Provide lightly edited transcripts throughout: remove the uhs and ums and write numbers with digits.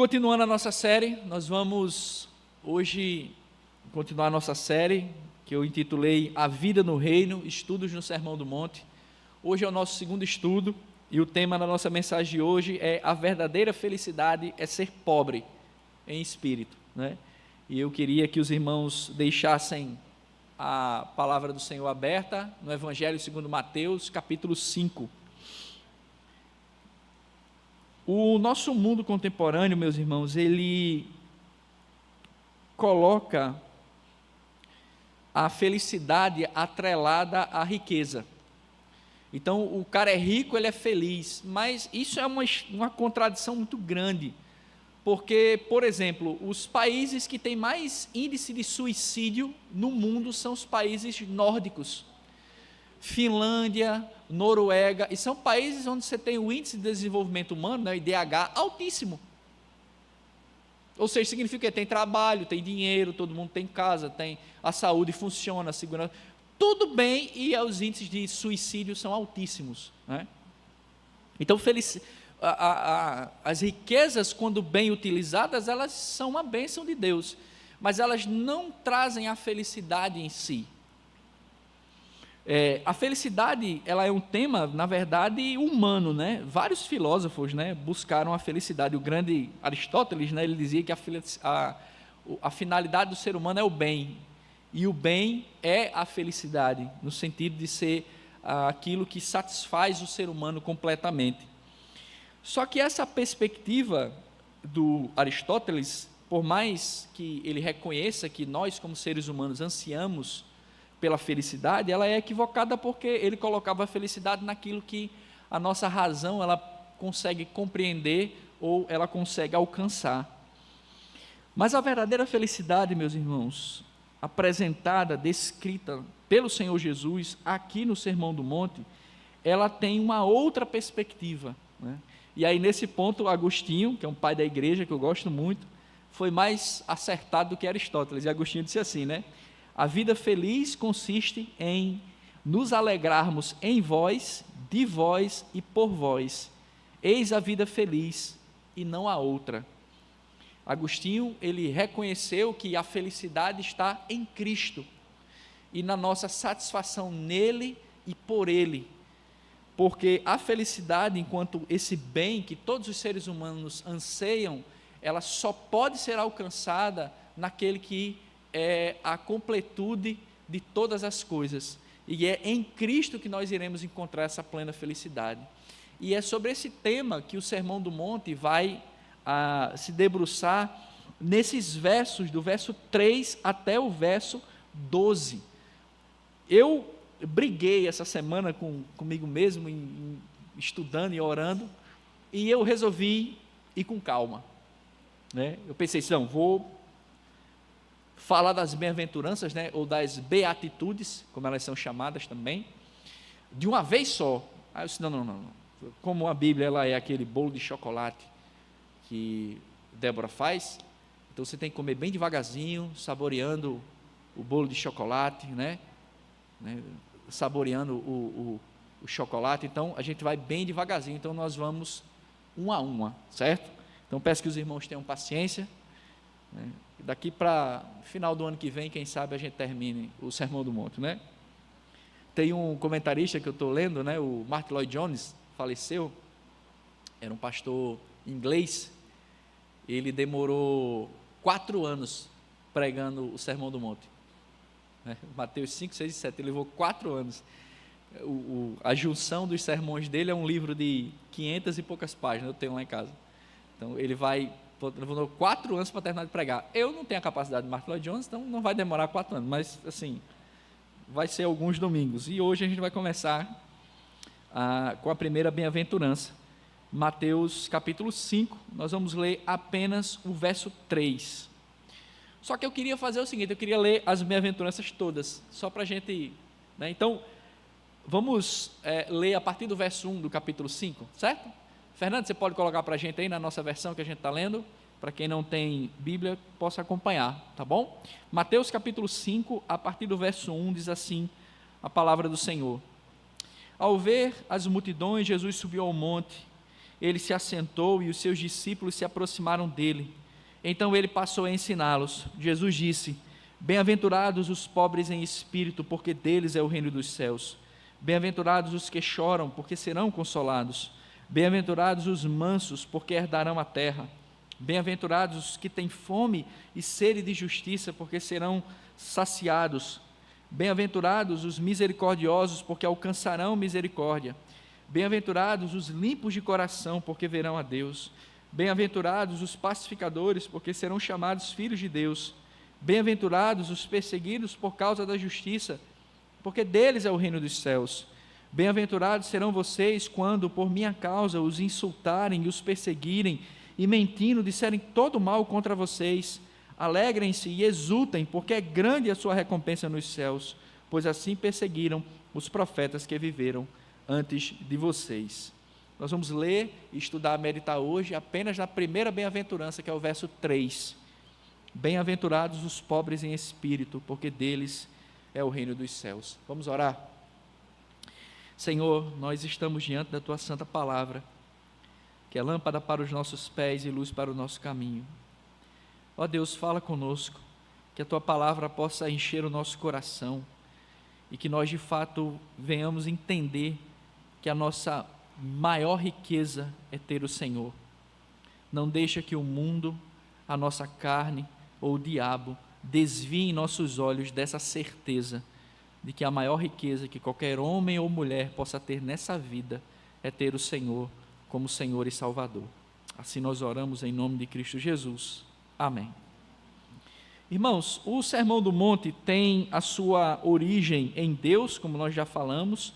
Continuando a nossa série, nós vamos hoje continuar a nossa série, que eu intitulei A Vida no Reino, Estudos no Sermão do Monte. Hoje é o nosso segundo estudo, e o tema da nossa mensagem de hoje é: a verdadeira felicidade é ser pobre em espírito, né? E eu queria que os irmãos deixassem a palavra do Senhor aberta no Evangelho segundo Mateus, capítulo 5. O nosso mundo contemporâneo, meus irmãos, ele coloca a felicidade atrelada à riqueza. Então, o cara é rico, ele é feliz, mas isso é uma contradição muito grande, porque, por exemplo, os países que têm mais índice de suicídio no mundo são os países nórdicos, Finlândia, Noruega, e são países onde você tem o índice de desenvolvimento humano, né, o IDH, altíssimo. Ou seja, significa que tem trabalho, tem dinheiro, todo mundo tem casa, tem a saúde funciona, a segurança, tudo bem, e os índices de suicídio são altíssimos, né? Então, as riquezas, quando bem utilizadas, elas são uma bênção de Deus, mas elas não trazem a felicidade em si. A felicidade, ela é um tema, na verdade, humano, né? Vários filósofos, né, buscaram a felicidade. O grande Aristóteles, né, ele dizia que a finalidade do ser humano é o bem, e o bem é a felicidade, no sentido de ser aquilo que satisfaz o ser humano completamente. Só que essa perspectiva do Aristóteles, por mais que ele reconheça que nós, como seres humanos, ansiamos pela felicidade, ela é equivocada, porque ele colocava a felicidade naquilo que a nossa razão ela consegue compreender ou ela consegue alcançar. Mas a verdadeira felicidade, meus irmãos, apresentada, descrita pelo Senhor Jesus aqui no Sermão do Monte, ela tem uma outra perspectiva, né? E aí, nesse ponto, Agostinho, que é um pai da igreja que eu gosto muito, foi mais acertado do que Aristóteles. E Agostinho disse assim, né: a vida feliz consiste em nos alegrarmos em vós, de vós e por vós. Eis a vida feliz e não a outra. Agostinho, ele reconheceu que a felicidade está em Cristo e na nossa satisfação nele e por ele, porque a felicidade, enquanto esse bem que todos os seres humanos anseiam, ela só pode ser alcançada naquele que é a completude de todas as coisas, e é em Cristo que nós iremos encontrar essa plena felicidade. E é sobre esse tema que o Sermão do Monte vai se debruçar nesses versos, do verso 3 até o verso 12. Eu briguei essa semana comigo mesmo, estudando e orando, e eu resolvi ir com calma, né? Eu pensei assim, não, vou falar das bem-aventuranças, né, ou das beatitudes, como elas são chamadas também, de uma vez só. Aí eu disse, não, como a Bíblia ela é aquele bolo de chocolate que Débora faz, então você tem que comer bem devagarzinho, saboreando o bolo de chocolate, né, saboreando o chocolate. Então a gente vai bem devagarzinho, então nós vamos uma a uma, certo? Então peço que os irmãos tenham paciência, né? Daqui para final do ano que vem, quem sabe a gente termine o Sermão do Monte, né? Tem um comentarista que eu estou lendo, né, o Martyn Lloyd-Jones, faleceu, era um pastor inglês, ele demorou 4 anos pregando o Sermão do Monte, né? Mateus 5, 6 e 7, ele levou 4 anos. A junção dos sermões dele é um livro de 500 e poucas páginas, eu tenho lá em casa. Então ele levou 4 anos para terminar de pregar. Eu não tenho a capacidade de Martyn Lloyd-Jones, então não vai demorar 4 anos, mas assim, vai ser alguns domingos. E hoje a gente vai começar com a primeira bem-aventurança, Mateus capítulo 5, nós vamos ler apenas o verso 3. Só que eu queria fazer o seguinte, eu queria ler as bem-aventuranças todas, só para a gente, né? Então, vamos ler a partir do verso 1 do capítulo 5, certo? Fernando, você pode colocar para a gente aí na nossa versão que a gente está lendo, para quem não tem Bíblia, possa acompanhar, tá bom? Mateus capítulo 5, a partir do verso 1, diz assim a palavra do Senhor: Ao ver as multidões, Jesus subiu ao monte, ele se assentou e os seus discípulos se aproximaram dele. Então ele passou a ensiná-los. Jesus disse: bem-aventurados os pobres em espírito, porque deles é o reino dos céus. Bem-aventurados os que choram, porque serão consolados. Bem-aventurados os mansos, porque herdarão a terra. Bem-aventurados os que têm fome e sede de justiça, porque serão saciados. Bem-aventurados os misericordiosos, porque alcançarão misericórdia. Bem-aventurados os limpos de coração, porque verão a Deus. Bem-aventurados os pacificadores, porque serão chamados filhos de Deus. Bem-aventurados os perseguidos por causa da justiça, porque deles é o reino dos céus. Bem-aventurados serão vocês quando, por minha causa, os insultarem e os perseguirem, e mentindo disserem todo mal contra vocês. Alegrem-se e exultem, porque é grande a sua recompensa nos céus, pois assim perseguiram os profetas que viveram antes de vocês. Nós vamos ler, estudar, meditar hoje apenas na primeira bem-aventurança, que é o verso 3. Bem-aventurados os pobres em espírito, porque deles é o reino dos céus. Vamos orar? Senhor, nós estamos diante da Tua santa palavra, que é lâmpada para os nossos pés e luz para o nosso caminho. Ó Deus, fala conosco, que a Tua palavra possa encher o nosso coração e que nós de fato venhamos entender que a nossa maior riqueza é ter o Senhor. Não deixa que o mundo, a nossa carne ou o diabo desviem nossos olhos dessa certeza de que a maior riqueza que qualquer homem ou mulher possa ter nessa vida é ter o Senhor como Senhor e Salvador. Assim nós oramos em nome de Cristo Jesus. Amém. Irmãos, o Sermão do Monte tem a sua origem em Deus, como nós já falamos,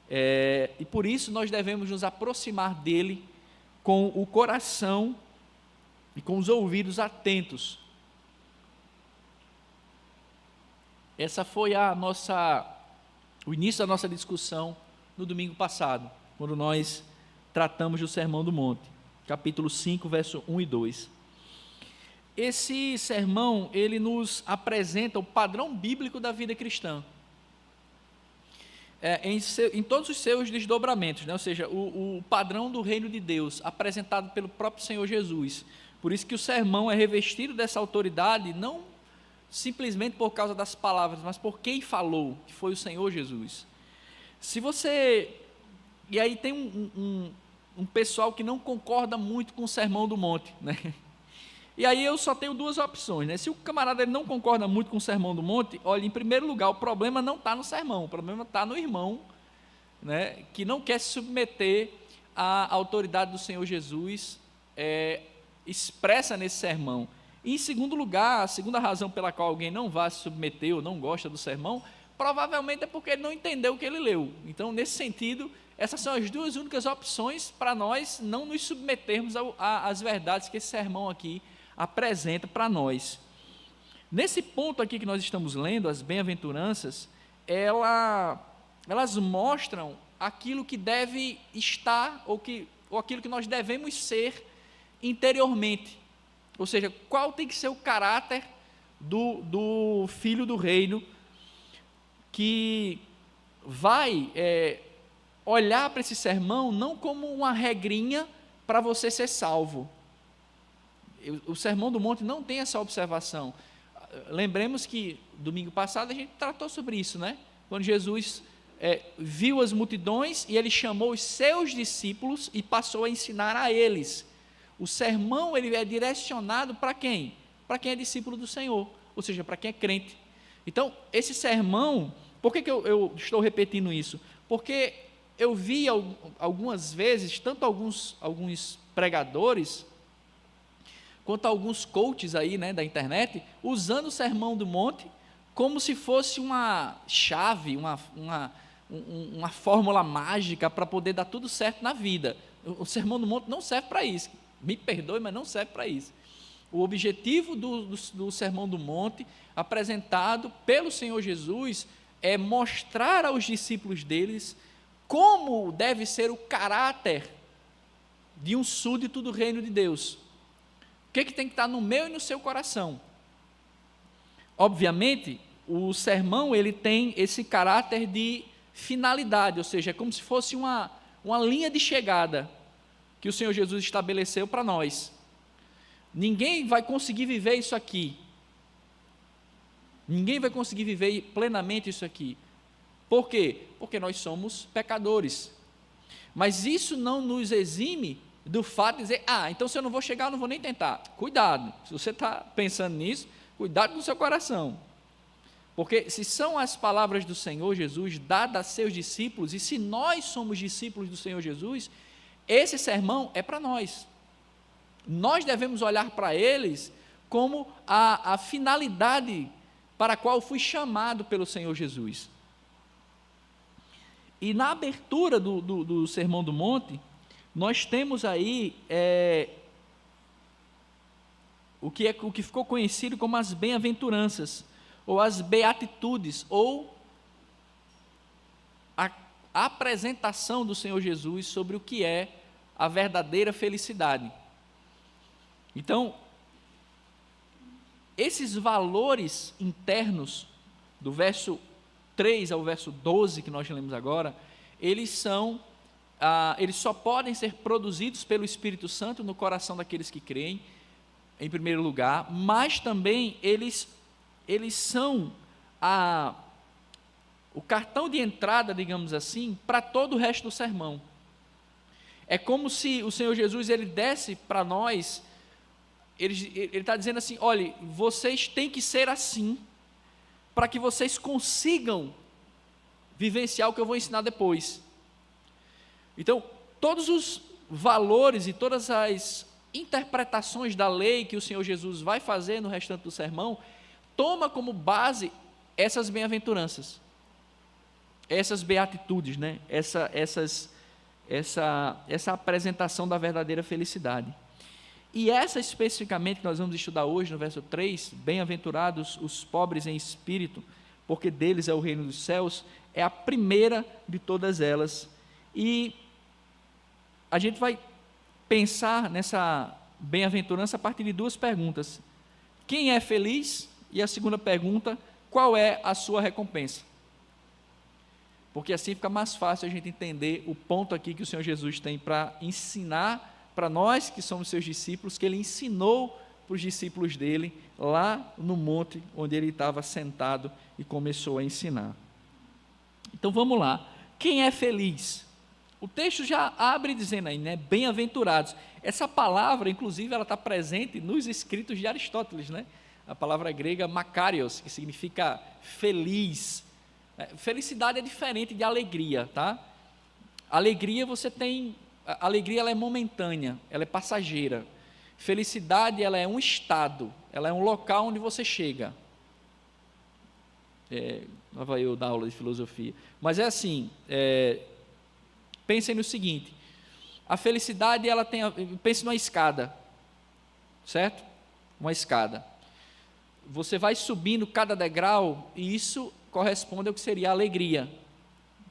e por isso nós devemos nos aproximar dele com o coração e com os ouvidos atentos. Essa foi o início da nossa discussão no domingo passado, quando nós tratamos do Sermão do Monte, capítulo 5, verso 1 e 2. Esse sermão, ele nos apresenta o padrão bíblico da vida cristã, em todos os seus desdobramentos, né? Ou seja, o padrão do reino de Deus, apresentado pelo próprio Senhor Jesus. Por isso que o sermão é revestido dessa autoridade, não simplesmente por causa das palavras, mas por quem falou, que foi o Senhor Jesus. E aí tem um pessoal que não concorda muito com o Sermão do Monte, né? E aí eu só tenho duas opções, né? Se o camarada ele não concorda muito com o Sermão do Monte, olha, em primeiro lugar, o problema não está no sermão, o problema está no irmão, né, que não quer se submeter à autoridade do Senhor Jesus, expressa nesse sermão. E em segundo lugar, a segunda razão pela qual alguém não vai se submeter ou não gosta do sermão, provavelmente é porque ele não entendeu o que ele leu. Então, nesse sentido, essas são as duas únicas opções para nós não nos submetermos às verdades que esse sermão aqui apresenta para nós. Nesse ponto aqui que nós estamos lendo, as bem-aventuranças, elas mostram aquilo que deve estar, ou aquilo que nós devemos ser interiormente. Ou seja, qual tem que ser o caráter do filho do reino, que vai olhar para esse sermão não como uma regrinha para você ser salvo. O Sermão do Monte não tem essa observação. Lembremos que domingo passado a gente tratou sobre isso, né? Quando Jesus viu as multidões e ele chamou os seus discípulos e passou a ensinar a eles. O sermão ele é direcionado para quem? Para quem é discípulo do Senhor, ou seja, para quem é crente. Então, esse sermão, por que eu estou repetindo isso? Porque eu vi algumas vezes, tanto alguns pregadores, quanto alguns coaches aí, né, da internet, usando o Sermão do Monte como se fosse uma chave, uma fórmula mágica para poder dar tudo certo na vida. O Sermão do Monte não serve para isso, me perdoe, mas não serve para isso. O objetivo do Sermão do Monte, apresentado pelo Senhor Jesus, é mostrar aos discípulos deles como deve ser o caráter de um súdito do reino de Deus. O que tem que estar no meu e no seu coração? Obviamente, o sermão ele tem esse caráter de finalidade, ou seja, é como se fosse uma linha de chegada. que o Senhor Jesus estabeleceu para nós. Ninguém vai conseguir viver isso aqui. Ninguém vai conseguir viver plenamente isso aqui. Por quê? Porque nós somos pecadores. Mas isso não nos exime do fato de dizer, então se eu não vou chegar, eu não vou nem tentar. Cuidado, se você está pensando nisso, cuidado com o seu coração. Porque se são as palavras do Senhor Jesus dadas a seus discípulos, e se nós somos discípulos do Senhor Jesus, esse sermão é para nós. Nós devemos olhar para eles como a finalidade para a qual fui chamado pelo Senhor Jesus. E na abertura do Sermão do Monte, nós temos aí o que ficou conhecido como as bem-aventuranças, ou as beatitudes, ou a apresentação do Senhor Jesus sobre o que é a verdadeira felicidade. Então, esses valores internos, do verso 3 ao verso 12, que nós lemos agora, eles só podem ser produzidos pelo Espírito Santo no coração daqueles que creem, em primeiro lugar, mas também eles são o cartão de entrada, digamos assim, para todo o resto do sermão. É como se o Senhor Jesus, ele desse para nós, ele está dizendo assim, olha, vocês têm que ser assim, para que vocês consigam vivenciar o que eu vou ensinar depois. Então, todos os valores e todas as interpretações da lei que o Senhor Jesus vai fazer no restante do sermão, toma como base essas bem-aventuranças, essas beatitudes, né? essa apresentação da verdadeira felicidade. E essa especificamente que nós vamos estudar hoje no verso 3, bem-aventurados os pobres em espírito, porque deles é o reino dos céus, é a primeira de todas elas. E a gente vai pensar nessa bem-aventurança a partir de duas perguntas. Quem é feliz? E a segunda pergunta, qual é a sua recompensa? Porque assim fica mais fácil a gente entender o ponto aqui que o Senhor Jesus tem para ensinar para nós que somos seus discípulos, que ele ensinou para os discípulos dele lá no monte onde ele estava sentado e começou a ensinar. Então vamos lá, quem é feliz? O texto já abre dizendo aí, né, bem-aventurados. Essa palavra, inclusive, ela está presente nos escritos de Aristóteles, né? A palavra grega makarios, que significa feliz. Felicidade é diferente de alegria, tá? Alegria você tem, a alegria ela é momentânea, ela é passageira. Felicidade ela é um estado, ela é um local onde você chega. Lá vai eu dar aula de filosofia. Mas é assim, pensem no seguinte, a felicidade ela tem, pense numa escada, certo? Uma escada. Você vai subindo cada degrau e isso corresponde ao que seria a alegria.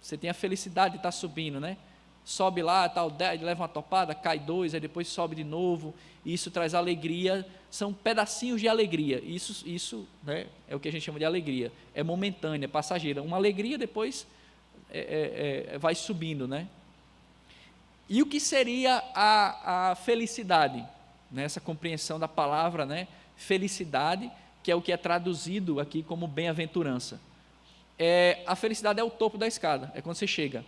Você tem a felicidade de estar subindo, né? Sobe lá, tal, leva uma topada, cai dois, aí depois sobe de novo, e isso traz alegria, são pedacinhos de alegria, isso né, é o que a gente chama de alegria, é momentânea, é passageira, uma alegria depois vai subindo, né? E o que seria a felicidade? Nessa compreensão da palavra, né, felicidade, que é o que é traduzido aqui como bem-aventurança. A felicidade é o topo da escada, é quando você chega.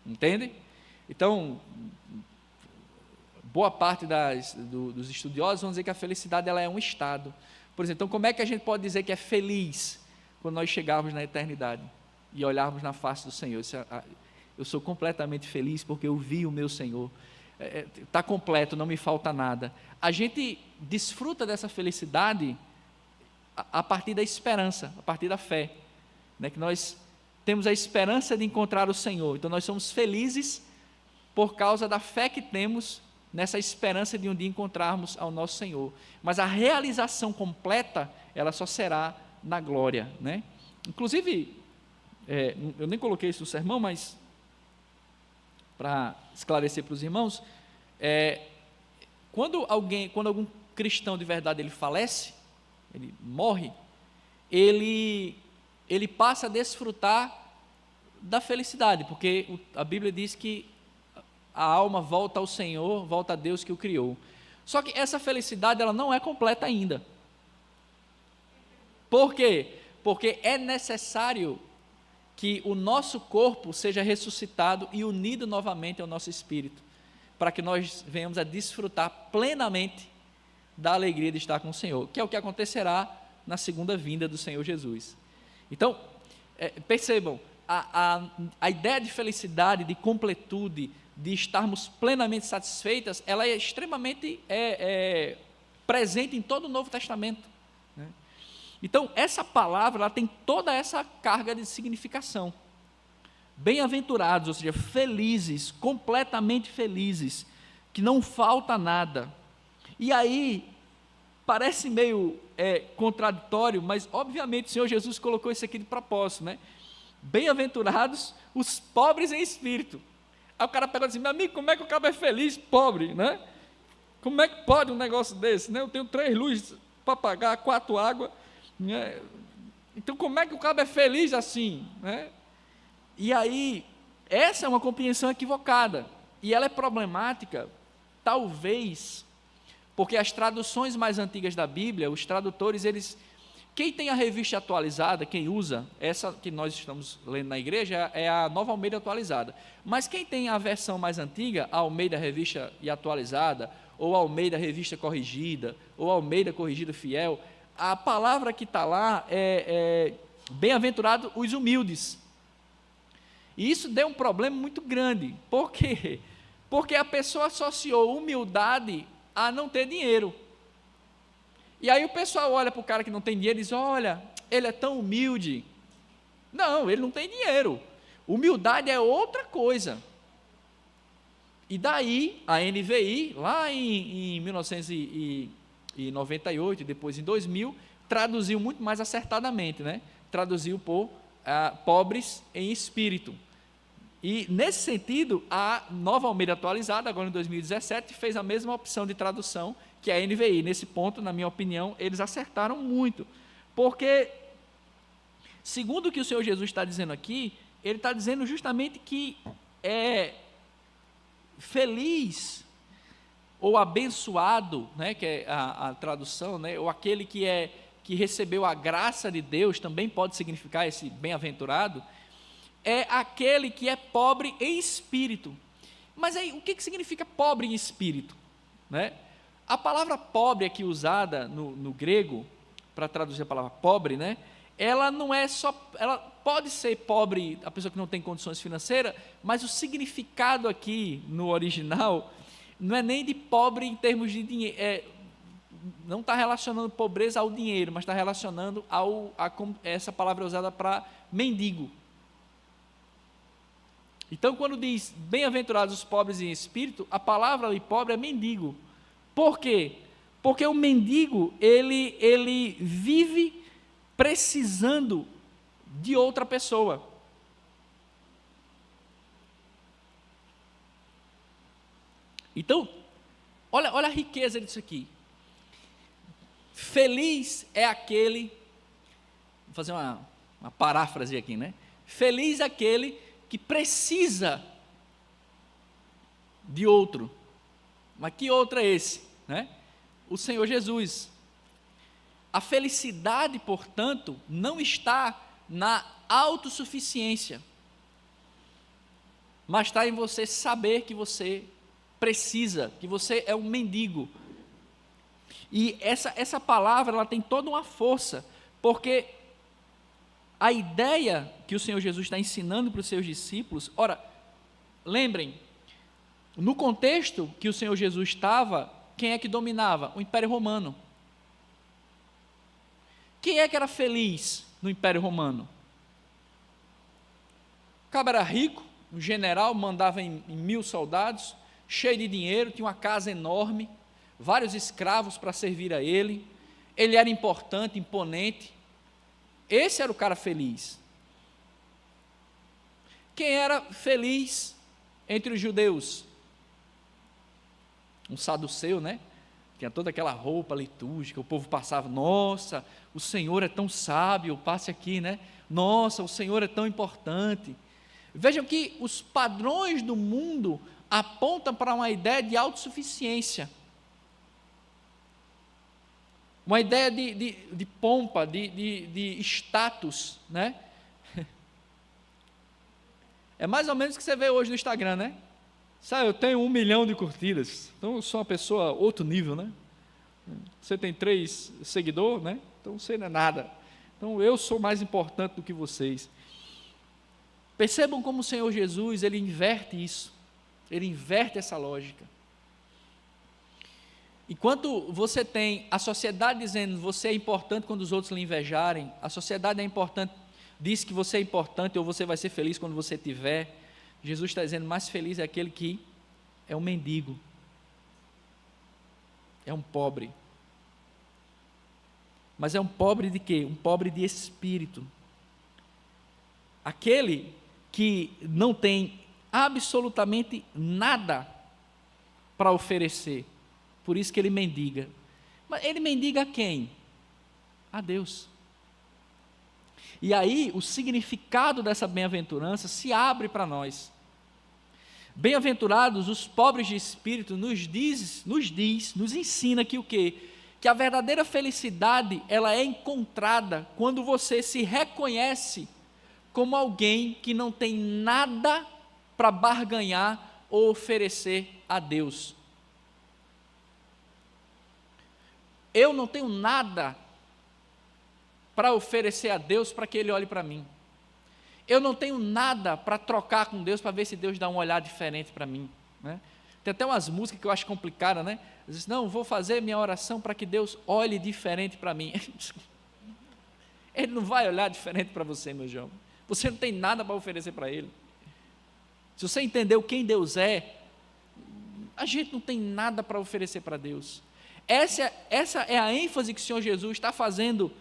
Entende? Então, boa parte dos estudiosos vão dizer que a felicidade ela é um estado. Por exemplo, então como é que a gente pode dizer que é feliz quando nós chegarmos na eternidade e olharmos na face do Senhor? Eu sou completamente feliz porque eu vi o meu Senhor. Está completo, não me falta nada. A gente desfruta dessa felicidade a partir da esperança, a partir da fé, né? Que nós temos a esperança de encontrar o Senhor, então nós somos felizes por causa da fé que temos nessa esperança de um dia encontrarmos ao nosso Senhor, mas a realização completa, ela só será na glória, né? Inclusive, eu nem coloquei isso no sermão, mas para esclarecer para os irmãos, quando algum cristão de verdade ele falece, ele morre, ele passa a desfrutar da felicidade, porque a Bíblia diz que a alma volta ao Senhor, volta a Deus que o criou. Só que essa felicidade ela não é completa ainda. Por quê? Porque é necessário que o nosso corpo seja ressuscitado e unido novamente ao nosso espírito, para que nós venhamos a desfrutar plenamente da alegria de estar com o Senhor, que é o que acontecerá na segunda vinda do Senhor Jesus. Então, percebam, a ideia de felicidade, de completude, de estarmos plenamente satisfeitas, ela é extremamente presente em todo o Novo Testamento, né? Então, essa palavra, ela tem toda essa carga de significação. Bem-aventurados, ou seja, felizes, completamente felizes, que não falta nada. E aí, parece meio contraditório, mas obviamente o Senhor Jesus colocou isso aqui de propósito, né? Bem-aventurados os pobres em espírito. Aí o cara pega e diz, meu amigo, como é que o cara é feliz, pobre, né? Como é que pode um negócio desse, né? Eu tenho 3 luzes para pagar, 4 águas, né? Então como é que o cara é feliz assim, né? E aí, essa é uma compreensão equivocada, e ela é problemática, talvez, porque as traduções mais antigas da Bíblia, os tradutores, quem tem a revista atualizada, quem usa, essa que nós estamos lendo na igreja, é a Nova Almeida Atualizada, mas quem tem a versão mais antiga, a Almeida Revista e Atualizada, ou a Almeida Revista Corrigida, ou a Almeida Corrigida Fiel, a palavra que está lá é bem-aventurado os humildes. E isso deu um problema muito grande. Por quê? Porque a pessoa associou humildade a não ter dinheiro. E aí o pessoal olha para o cara que não tem dinheiro e diz, olha, ele é tão humilde. Não, ele não tem dinheiro. Humildade é outra coisa. E daí, a NVI, lá em 1998, depois em 2000, traduziu muito mais acertadamente, né? Traduziu por pobres em espírito. E, nesse sentido, a Nova Almeida Atualizada, agora em 2017, fez a mesma opção de tradução que a NVI. Nesse ponto, na minha opinião, eles acertaram muito, porque, segundo o que o Senhor Jesus está dizendo aqui, ele está dizendo justamente que feliz ou abençoado, né, que é a tradução, né, ou aquele que recebeu a graça de Deus, também pode significar esse bem-aventurado, é aquele que é pobre em espírito. Mas aí, o que significa pobre em espírito, né? A palavra pobre aqui usada no grego, para traduzir a palavra pobre, né, ela não é só, ela pode ser pobre, a pessoa que não tem condições financeiras, mas o significado aqui no original não é nem de pobre em termos de dinheiro, não está relacionando pobreza ao dinheiro, mas está relacionando essa palavra é usada para mendigo. Então, quando diz bem-aventurados os pobres em espírito, a palavra ali pobre é mendigo. Por quê? Porque o mendigo, ele vive precisando de outra pessoa. Então, olha a riqueza disso aqui. Feliz é aquele, vou fazer uma paráfrase aqui, né? Feliz é aquele que precisa de outro. Mas que outro é esse, né? O Senhor Jesus. A felicidade, portanto, não está na autossuficiência, mas está em você saber que você precisa, que você é um mendigo. E essa palavra, ela tem toda uma força, porque a ideia que o Senhor Jesus está ensinando para os seus discípulos, ora, lembrem, no contexto que o Senhor Jesus estava, quem é que dominava? O Império Romano. Quem é que era feliz no Império Romano? O cara era rico, um general, mandava em 1000 soldados, cheio de dinheiro, tinha uma casa enorme, vários escravos para servir a ele era importante, imponente. Esse era o cara feliz. Quem era feliz entre os judeus? Um saduceu, né? Tinha toda aquela roupa litúrgica, o povo passava, nossa, o Senhor é tão sábio, passe aqui, né? Nossa, o Senhor é tão importante. Vejam que os padrões do mundo aponta para uma ideia de autossuficiência, uma ideia de pompa, de status, né? É mais ou menos o que você vê hoje no Instagram, né? Sabe, eu tenho 1 milhão de curtidas, então eu sou uma pessoa outro nível, né? Você tem 3 seguidores, né? Então você não é nada. Então eu sou mais importante do que vocês. Percebam como o Senhor Jesus, ele inverte isso, ele inverte essa lógica. Enquanto você tem a sociedade dizendo você é importante quando os outros lhe invejarem, a sociedade é importante, diz que você é importante ou você vai ser feliz quando você tiver, Jesus está dizendo, mais feliz é aquele que é um mendigo, é um pobre. Mas é um pobre de quê? Um pobre de espírito. Aquele que não tem absolutamente nada para oferecer. Por isso que ele mendiga. Mas ele mendiga a quem? A Deus. E aí o significado dessa bem-aventurança se abre para nós. Bem-aventurados os pobres de espírito nos ensina que o quê? Que a verdadeira felicidade, ela é encontrada quando você se reconhece como alguém que não tem nada para barganhar ou oferecer a Deus. Eu não tenho nada para oferecer a Deus para que Ele olhe para mim. Eu não tenho nada para trocar com Deus para ver se Deus dá um olhar diferente para mim, né? Tem até umas músicas que eu acho complicadas, né? Diz, não, vou fazer minha oração para que Deus olhe diferente para mim. Ele não vai olhar diferente para você, meu jovem. Você não tem nada para oferecer para Ele. Se você entendeu quem Deus é, a gente não tem nada para oferecer para Deus. Essa é a ênfase que o Senhor Jesus está fazendo,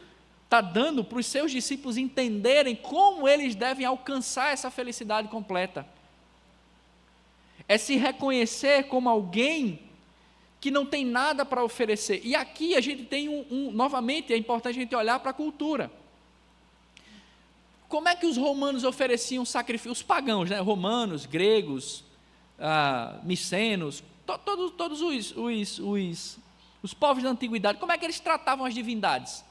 está dando para os seus discípulos entenderem como eles devem alcançar essa felicidade completa. É se reconhecer como alguém que não tem nada para oferecer. E aqui a gente tem novamente, é importante a gente olhar para a cultura. Como é que os romanos ofereciam sacrifícios? Os pagãos, né? Romanos, gregos, micenos, todos os povos da antiguidade, como é que eles tratavam as divindades?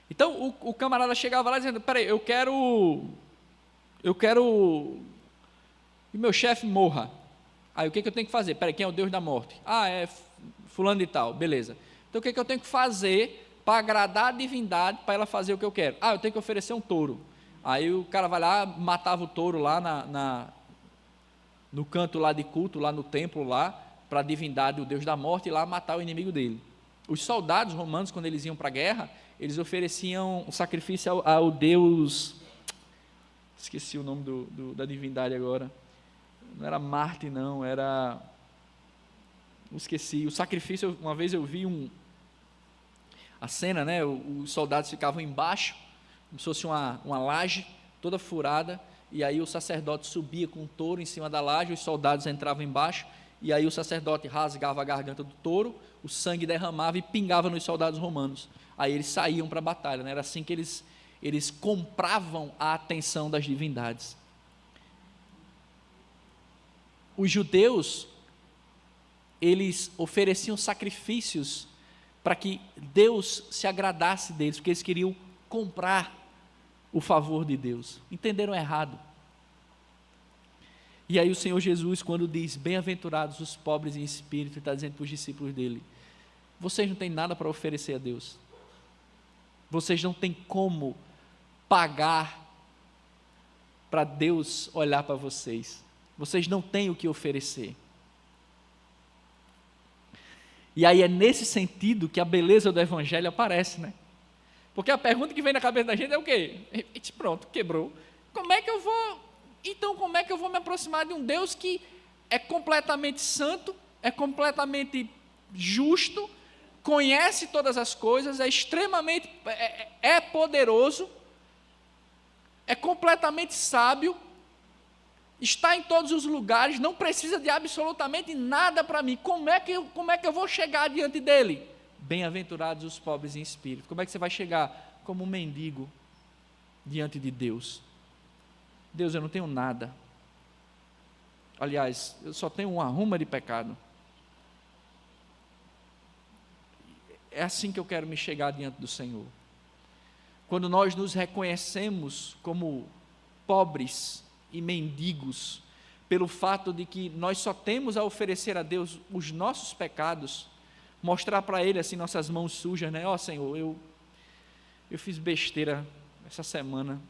Então o camarada chegava lá dizendo, peraí, eu quero que meu chefe morra. Aí o que eu tenho que fazer? Peraí, quem é o Deus da morte? É fulano de tal, beleza. Então o que eu tenho que fazer para agradar a divindade, para ela fazer o que eu quero? Eu tenho que oferecer um touro. Aí o cara vai lá, matava o touro lá no canto lá de culto, lá no templo lá, para a divindade, o Deus da morte, e lá matar o inimigo dele. Os soldados romanos, quando eles iam para a guerra, eles ofereciam um sacrifício ao Deus, esqueci o nome da divindade agora, não era Marte não, esqueci, o sacrifício, uma vez eu vi a cena, né, os soldados ficavam embaixo, como se fosse uma laje, toda furada, e aí o sacerdote subia com um touro em cima da laje, os soldados entravam embaixo, e aí o sacerdote rasgava a garganta do touro, o sangue derramava e pingava nos soldados romanos. Aí eles saíam para a batalha, né? Era assim que eles compravam a atenção das divindades. Os judeus, eles ofereciam sacrifícios para que Deus se agradasse deles, porque eles queriam comprar o favor de Deus. Entenderam errado. E aí o Senhor Jesus, quando diz, bem-aventurados os pobres em espírito, está dizendo para os discípulos dele, vocês não têm nada para oferecer a Deus. Vocês não têm como pagar para Deus olhar para vocês. Vocês não têm o que oferecer. E aí é nesse sentido que a beleza do Evangelho aparece, né? Porque a pergunta que vem na cabeça da gente é o quê? Pronto, quebrou. Como é que eu vou me aproximar de um Deus que é completamente santo, é completamente justo, conhece todas as coisas, é extremamente, é poderoso, é completamente sábio, está em todos os lugares, não precisa de absolutamente nada para mim. Como é que eu vou chegar diante dele? Bem-aventurados os pobres em espírito. Como é que você vai chegar? Como um mendigo diante de Deus. Deus, eu não tenho nada. Aliás, eu só tenho uma arruma de pecado. É assim que eu quero me chegar diante do Senhor. Quando nós nos reconhecemos como pobres e mendigos, pelo fato de que nós só temos a oferecer a Deus os nossos pecados, mostrar para Ele assim nossas mãos sujas, né? Ó Senhor, eu fiz besteira essa semana,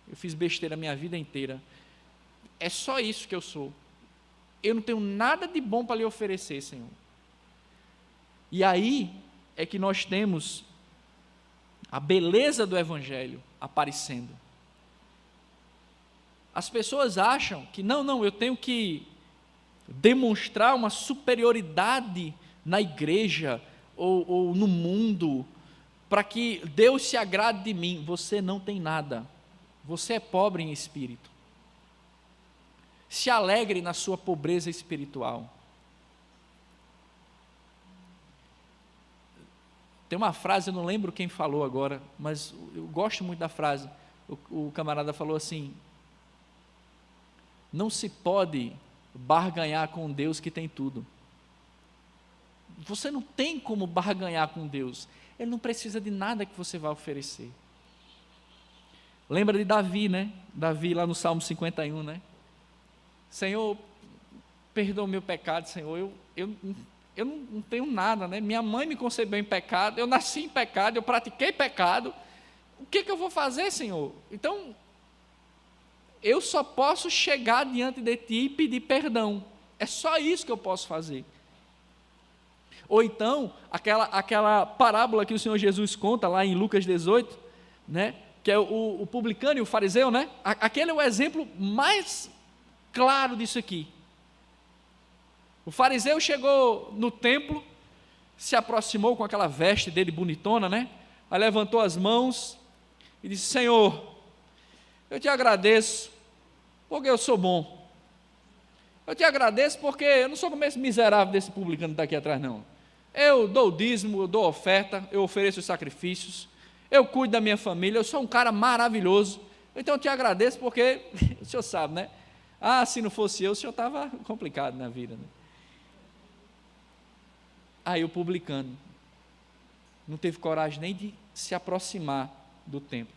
eu fiz besteira a minha vida inteira, é só isso que eu sou, eu não tenho nada de bom para lhe oferecer, Senhor. E aí é que nós temos a beleza do Evangelho aparecendo. As pessoas acham que não, eu tenho que demonstrar uma superioridade na igreja ou no mundo, para que Deus se agrade de mim. Você não tem nada, você é pobre em espírito. Se alegre na sua pobreza espiritual. Tem uma frase, eu não lembro quem falou agora, mas eu gosto muito da frase. O camarada falou assim: não se pode barganhar com Deus que tem tudo. Você não tem como barganhar com Deus. Ele não precisa de nada que você vai oferecer. Lembra de Davi, né? Davi lá no Salmo 51, né? Senhor, perdoa o meu pecado, Senhor. Eu não tenho nada, né? Minha mãe me concebeu em pecado, eu nasci em pecado, eu pratiquei pecado. O que eu vou fazer, Senhor? Então, eu só posso chegar diante de Ti e pedir perdão. É só isso que eu posso fazer. Ou então, aquela parábola que o Senhor Jesus conta lá em Lucas 18, né? Que é o publicano e o fariseu, né? Aquele é o exemplo mais claro disso aqui. O fariseu chegou no templo, se aproximou com aquela veste dele bonitona, né? Aí levantou as mãos e disse: Senhor, eu te agradeço porque eu sou bom. Eu te agradeço porque eu não sou como esse miserável desse publicano que está aqui atrás, não. Eu dou o dízimo, eu dou a oferta, eu ofereço os sacrifícios, eu cuido da minha família, eu sou um cara maravilhoso. Então eu te agradeço porque, o senhor sabe, né? Ah, se não fosse eu, o senhor estava complicado na vida, né? Aí o publicano não teve coragem nem de se aproximar do templo.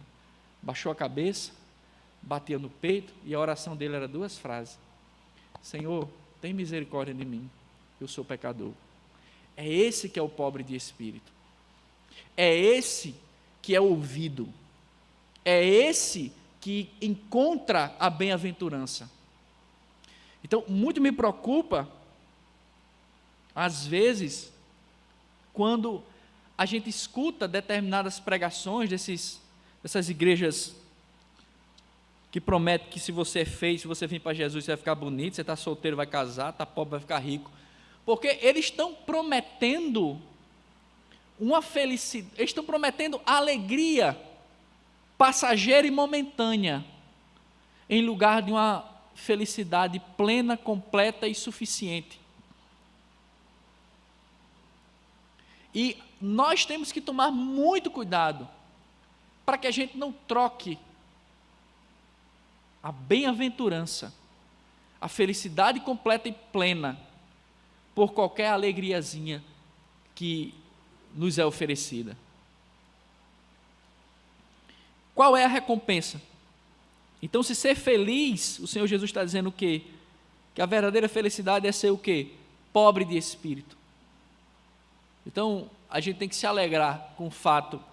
Baixou a cabeça, batia no peito, e a oração dele era 2 frases: Senhor, tem misericórdia de mim, eu sou pecador. É esse que é o pobre de espírito. É esse que é ouvido. É esse que encontra a bem-aventurança. Então, muito me preocupa, às vezes, quando a gente escuta determinadas pregações dessas igrejas que prometem que se você é feio, se você vir para Jesus, você vai ficar bonito, você está solteiro, vai casar, está pobre, vai ficar rico. Porque eles estão prometendo uma felicidade, eles estão prometendo alegria passageira e momentânea, em lugar de uma felicidade plena, completa e suficiente. E nós temos que tomar muito cuidado para que a gente não troque a bem-aventurança, a felicidade completa e plena, por qualquer alegriazinha que nos é oferecida. Qual é a recompensa? Então, se ser feliz, o Senhor Jesus está dizendo o quê? Que a verdadeira felicidade é ser o quê? Pobre de espírito. Então, a gente tem que se alegrar com o fato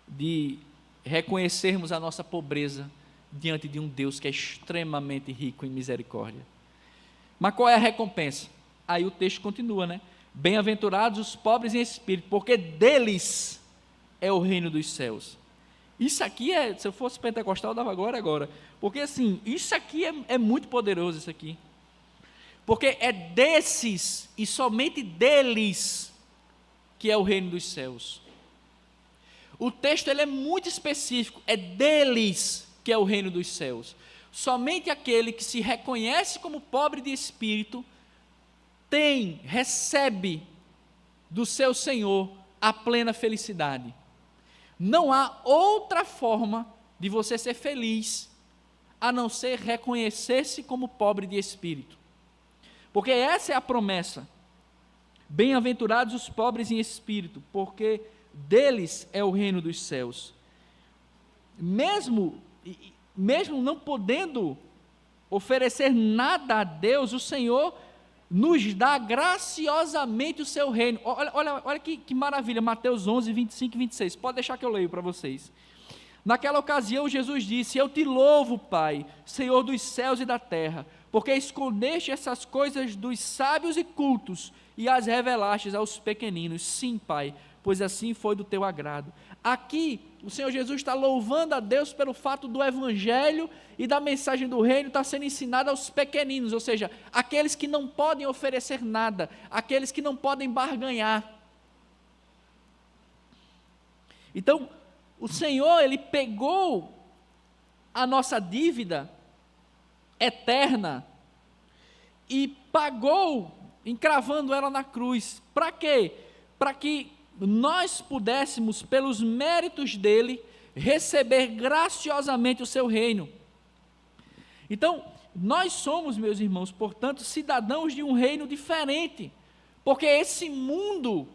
de reconhecermos a nossa pobreza diante de um Deus que é extremamente rico em misericórdia. Mas qual é a recompensa? Aí o texto continua, né? Bem-aventurados os pobres em espírito, porque deles é o reino dos céus. Isso aqui se eu fosse pentecostal, eu dava agora. Porque assim, isso aqui é muito poderoso, isso aqui. Porque é desses e somente deles que é o reino dos céus. O texto ele é muito específico, é deles que é o reino dos céus. Somente aquele que se reconhece como pobre de espírito recebe do seu Senhor a plena felicidade. Não há outra forma de você ser feliz a não ser reconhecer-se como pobre de espírito. Porque essa é a promessa. Bem-aventurados os pobres em espírito, porque deles é o reino dos céus. Mesmo não podendo oferecer nada a Deus, o Senhor nos dá graciosamente o seu reino. Olha que maravilha, Mateus 11, 25 e 26. Pode deixar que eu leio para vocês. Naquela ocasião, Jesus disse: eu te louvo, Pai, Senhor dos céus e da terra, porque escondeste essas coisas dos sábios e cultos e as revelaste aos pequeninos. Sim, Pai, pois assim foi do teu agrado. Aqui, o Senhor Jesus está louvando a Deus pelo fato do evangelho e da mensagem do reino estar sendo ensinada aos pequeninos, ou seja, aqueles que não podem oferecer nada, aqueles que não podem barganhar. Então, o Senhor, Ele pegou a nossa dívida eterna e pagou, encravando ela na cruz. Para quê? Para que nós pudéssemos, pelos méritos dele, receber graciosamente o seu reino. Então, nós somos, meus irmãos, portanto, cidadãos de um reino diferente, porque esse mundo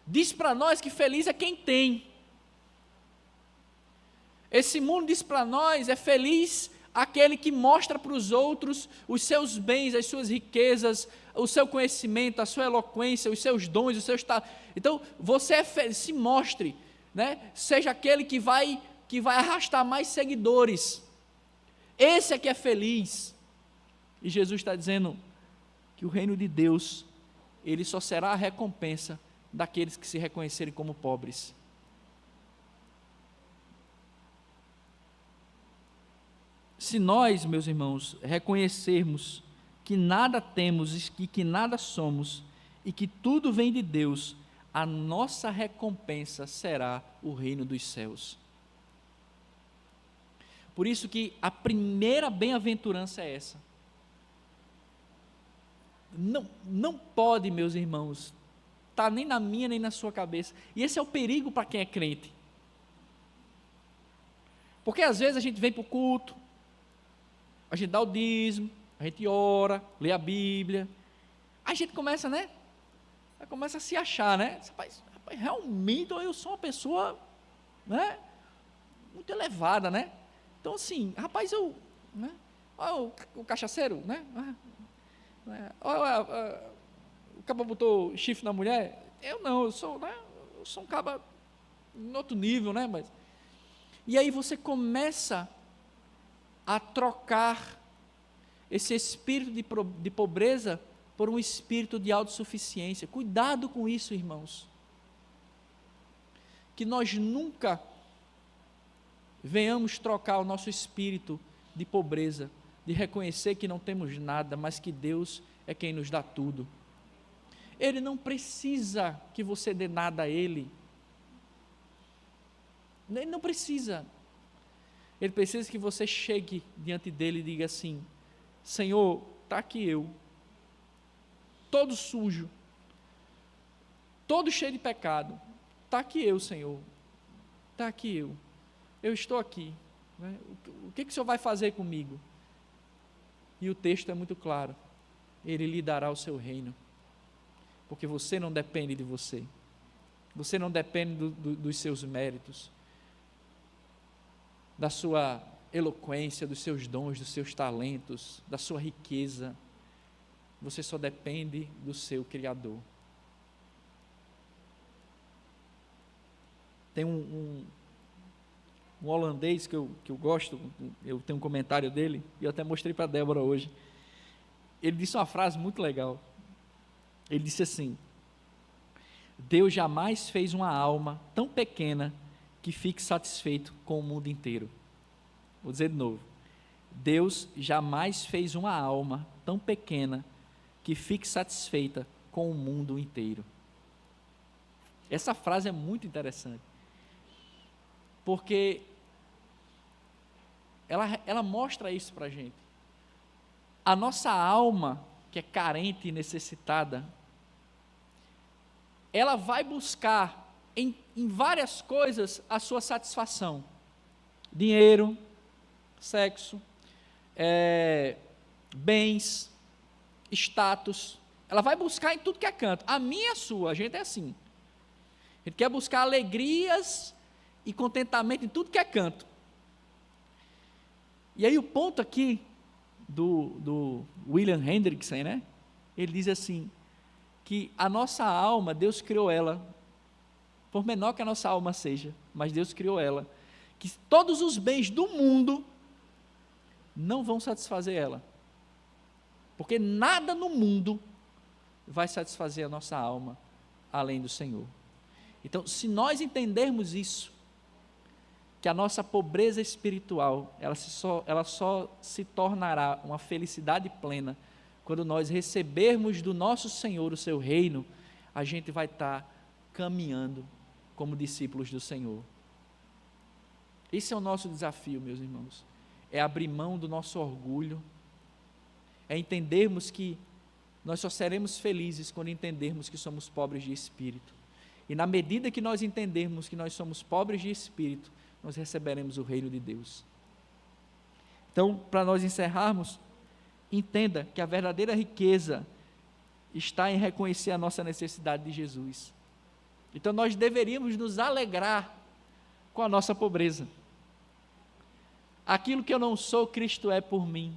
diz para nós que feliz é quem tem. Esse mundo diz para nós, é feliz aquele que mostra para os outros os seus bens, as suas riquezas, o seu conhecimento, a sua eloquência, os seus dons, os seus talentos. Então, você é feliz, se mostre, né? Seja aquele que vai arrastar mais seguidores. Esse é que é feliz. E Jesus está dizendo que o reino de Deus, ele só será a recompensa daqueles que se reconhecerem como pobres. Se nós, meus irmãos, reconhecermos que nada temos e que nada somos, e que tudo vem de Deus, a nossa recompensa será o reino dos céus. Por isso que a primeira bem-aventurança é essa. Não pode, meus irmãos, estar nem na minha nem na sua cabeça. E esse é o perigo para quem é crente. Porque às vezes a gente vem para o culto, a gente dá o dízimo, a gente ora, lê a Bíblia, a gente começa, né? Começa a se achar, né? Rapaz, realmente eu sou uma pessoa, né? Muito elevada, né? Então assim, rapaz, né? Olha o cachaceiro, né? Olha, o caba botou chifre na mulher. Eu sou, né? Eu sou um caba em outro nível, né? E aí você começa a trocar esse espírito de pobreza por um espírito de autossuficiência. Cuidado com isso, irmãos. Que nós nunca venhamos trocar o nosso espírito de pobreza, de reconhecer que não temos nada, mas que Deus é quem nos dá tudo. Ele não precisa que você dê nada a Ele. Ele não precisa. Ele precisa que você chegue diante dele e diga assim: Senhor, está aqui eu, todo sujo, todo cheio de pecado, está aqui eu, Senhor, está aqui eu estou aqui, né? O que o Senhor vai fazer comigo? E o texto é muito claro: Ele lhe dará o seu reino, porque você não depende de você, você não depende dos seus méritos, da sua eloquência, dos seus dons, dos seus talentos, da sua riqueza. Você só depende do seu Criador. Tem um holandês que eu gosto, eu tenho um comentário dele, e eu até mostrei para a Débora hoje. Ele disse uma frase muito legal. Ele disse assim: Deus jamais fez uma alma tão pequena que fique satisfeito com o mundo inteiro. Vou dizer de novo: Deus jamais fez uma alma tão pequena que fique satisfeita com o mundo inteiro. Essa frase é muito interessante, porque ela mostra isso para a gente. A nossa alma, que é carente e necessitada, ela vai buscar em várias coisas a sua satisfação. Dinheiro, sexo, bens, status, ela vai buscar em tudo que é canto. A minha e a sua, a gente é assim. A gente quer buscar alegrias e contentamento em tudo que é canto. E aí o ponto aqui do William Hendrickson, né? Ele diz assim, que a nossa alma, Deus criou ela, por menor que a nossa alma seja, mas Deus criou ela, que todos os bens do mundo não vão satisfazer ela, porque nada no mundo vai satisfazer a nossa alma, além do Senhor. Então, se nós entendermos isso, que a nossa pobreza espiritual, ela só se tornará uma felicidade plena, quando nós recebermos do nosso Senhor o seu reino, a gente vai estar caminhando como discípulos do Senhor. Esse é o nosso desafio, meus irmãos, é abrir mão do nosso orgulho, é entendermos que nós só seremos felizes quando entendermos que somos pobres de espírito, e na medida que nós entendermos que nós somos pobres de espírito, nós receberemos o reino de Deus. Então, para nós encerrarmos, entenda que a verdadeira riqueza está em reconhecer a nossa necessidade de Jesus. Então nós deveríamos nos alegrar com a nossa pobreza. Aquilo que eu não sou, Cristo é por mim.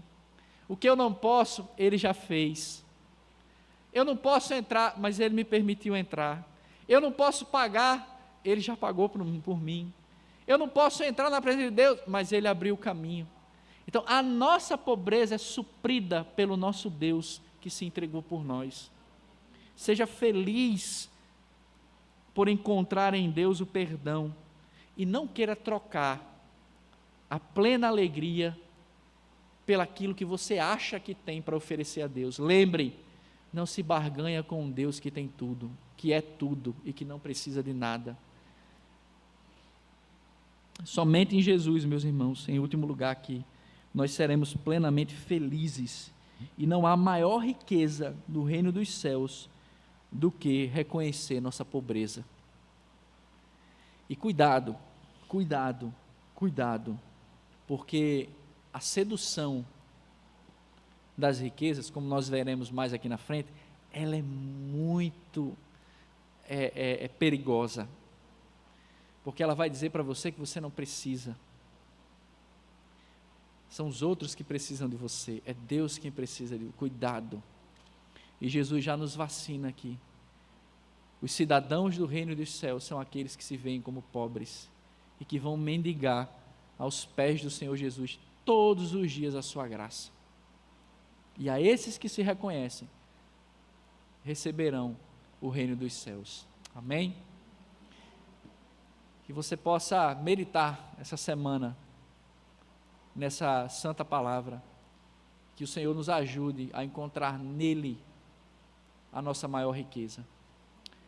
O que eu não posso, Ele já fez. Eu não posso entrar, mas Ele me permitiu entrar. Eu não posso pagar, Ele já pagou por mim. Eu não posso entrar na presença de Deus, mas Ele abriu o caminho. Então, a nossa pobreza é suprida pelo nosso Deus que se entregou por nós. Seja feliz por encontrar em Deus o perdão e não queira trocar a plena alegria pelaquilo que você acha que tem para oferecer a Deus. Lembre, não se barganha com um Deus que tem tudo, que é tudo e que não precisa de nada. Somente em Jesus, meus irmãos, em último lugar aqui, nós seremos plenamente felizes, e não há maior riqueza no reino dos céus do que reconhecer nossa pobreza. E cuidado, porque a sedução das riquezas, como nós veremos mais aqui na frente, ela é muito perigosa, porque ela vai dizer para você que você não precisa. São os outros que precisam de você, é Deus quem precisa de você. Cuidado. E Jesus já nos vacina aqui. Os cidadãos do reino dos céus são aqueles que se veem como pobres e que vão mendigar aos pés do Senhor Jesus todos os dias a sua graça. E a esses que se reconhecem, receberão o reino dos céus. Amém? Que você possa meditar essa semana nessa santa palavra, que o Senhor nos ajude a encontrar nele a nossa maior riqueza.